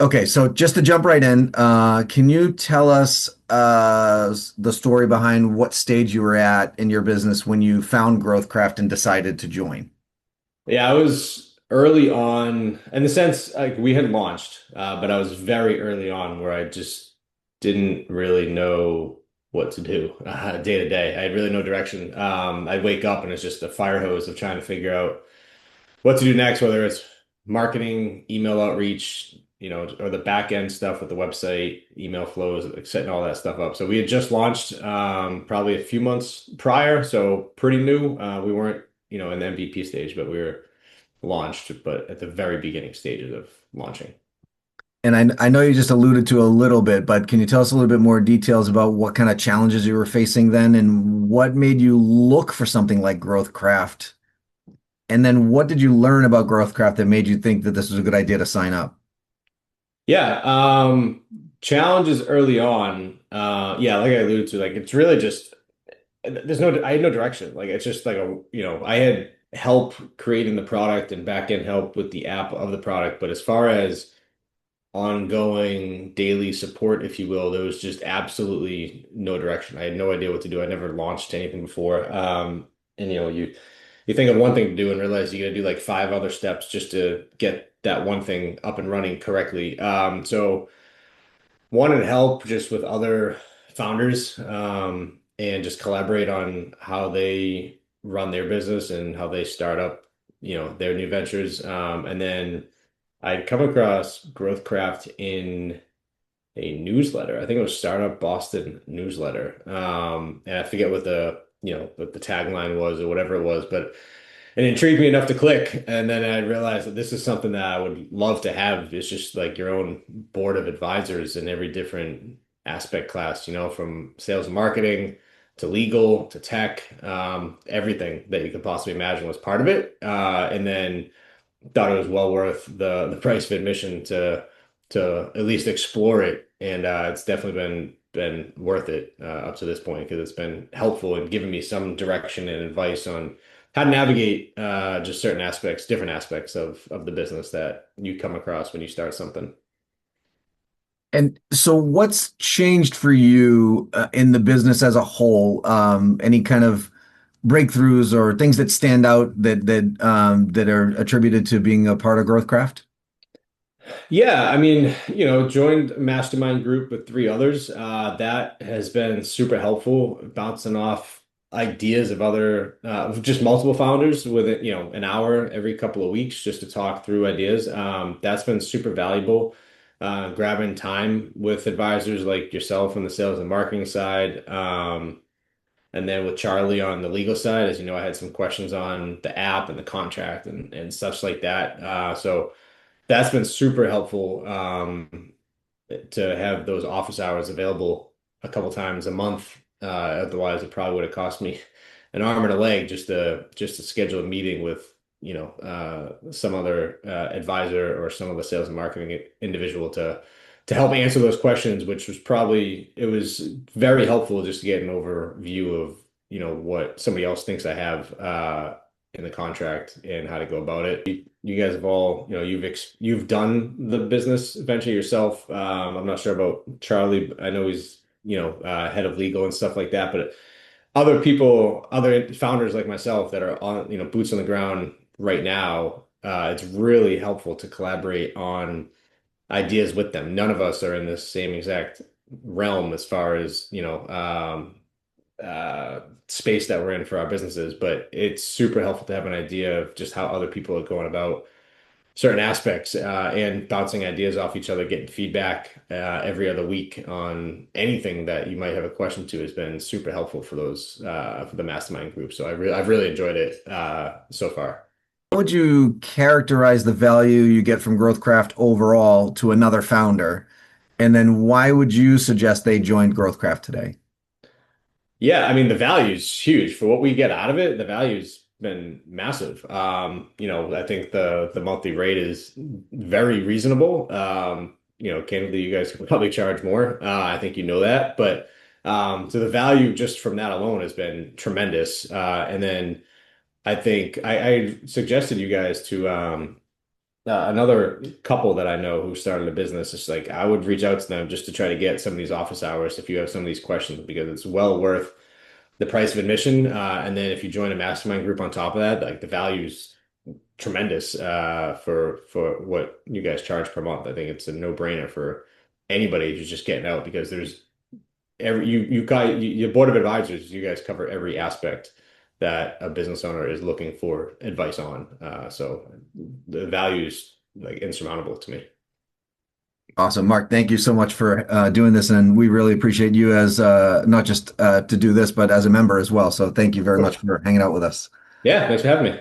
Okay, so just to jump right in, can you tell us the story behind what stage you were at in your business when you found GrowthCraft and decided to join? Yeah, I was early on in the sense like we had launched, but I was very early on where I just didn't really know what to do day to day. I had really no direction. I'd wake up and it's just a fire hose of trying to figure out what to do next, whether it's marketing, email outreach, or the back end stuff with the website, email flows, like setting all that stuff up. So we had just launched probably a few months prior, so pretty new. We weren't, in the MVP stage, but we were launched, but at the very beginning stages of launching. And I know you just alluded to a little bit, but can you tell us a little bit more details about what kind of challenges you were facing then and what made you look for something like GrowthCraft? And then what did you learn about GrowthCraft that made you think that this was a good idea to sign up? Yeah, challenges early on. Yeah, like I alluded to, like it's really just I had no direction. Like it's just like I had help creating the product and back end help with the app of the product, but as far as ongoing daily support, if you will, there was just absolutely no direction. I had no idea what to do. I never launched anything before. And you think of one thing to do and realize you got to do like five other steps just to get that one thing up and running correctly. So wanted help just with other founders, and just collaborate on how they run their business and how they start up, their new ventures. And then I'd come across GrowthCraft in a newsletter. I think it was Startup Boston newsletter. And I forget what the tagline was or whatever it was, but it intrigued me enough to click. And then I realized that this is something that I would love to have. It's just like your own board of advisors in every different aspect class, from sales and marketing to legal to tech, everything that you could possibly imagine was part of it. And then thought it was well worth the price of admission to at least explore it, and it's definitely been worth it up to this point because it's been helpful in giving me some direction and advice on how to navigate just certain aspects, different aspects of the business that you come across when you start something. And so what's changed for you in the business as a whole? Any kind of breakthroughs or things that stand out that are attributed to being a part of GrowthCraft? Yeah, I mean, joined a mastermind group with three others. That has been super helpful, bouncing off ideas of other, just multiple founders with it, an hour every couple of weeks just to talk through ideas. That's been super valuable. Grabbing time with advisors like yourself on the sales and marketing side. And then with Charlie on the legal side, as you know, I had some questions on the app and the contract and such like that. So that's been super helpful, to have those office hours available a couple times a month. Otherwise, it probably would have cost me an arm and a leg just to schedule a meeting with some other advisor or some of the sales and marketing individual to help answer those questions, which it was very helpful just to get an overview of what somebody else thinks I have in the contract and how to go about it. You guys have all, you've done the business venture yourself. I'm not sure about Charlie. I know he's, head of legal and stuff like that, but other people, other founders like myself that are on, boots on the ground right now, it's really helpful to collaborate on ideas with them. None of us are in the same exact realm as far as, space that we're in for our businesses, but it's super helpful to have an idea of just how other people are going about certain aspects, and bouncing ideas off each other, getting feedback every other week on anything that you might have a question to has been super helpful for those for the mastermind group. So I've really enjoyed it so far. How would you characterize the value you get from GrowthCraft overall to another founder? And then why would you suggest they join GrowthCraft today? Yeah, I mean the value is huge for what we get out of it. The value's been massive. I think the monthly rate is very reasonable. Candidly, you guys could probably charge more. I think you know that, but so the value just from that alone has been tremendous. And then I think I suggested you guys to another couple that I know who started a business. It's like I would reach out to them just to try to get some of these office hours if you have some of these questions because it's well worth the price of admission. And then if you join a mastermind group on top of that, like the value's tremendous for what you guys charge per month. I think it's a no-brainer for anybody who's just getting out because there's you've got your board of advisors, you guys cover every aspect that a business owner is looking for advice on. So the value is like insurmountable to me. Awesome, Mark. Thank you so much for doing this, and we really appreciate you as not just to do this, but as a member as well. So thank you very much Cool. for hanging out with us. Yeah, thanks for having me.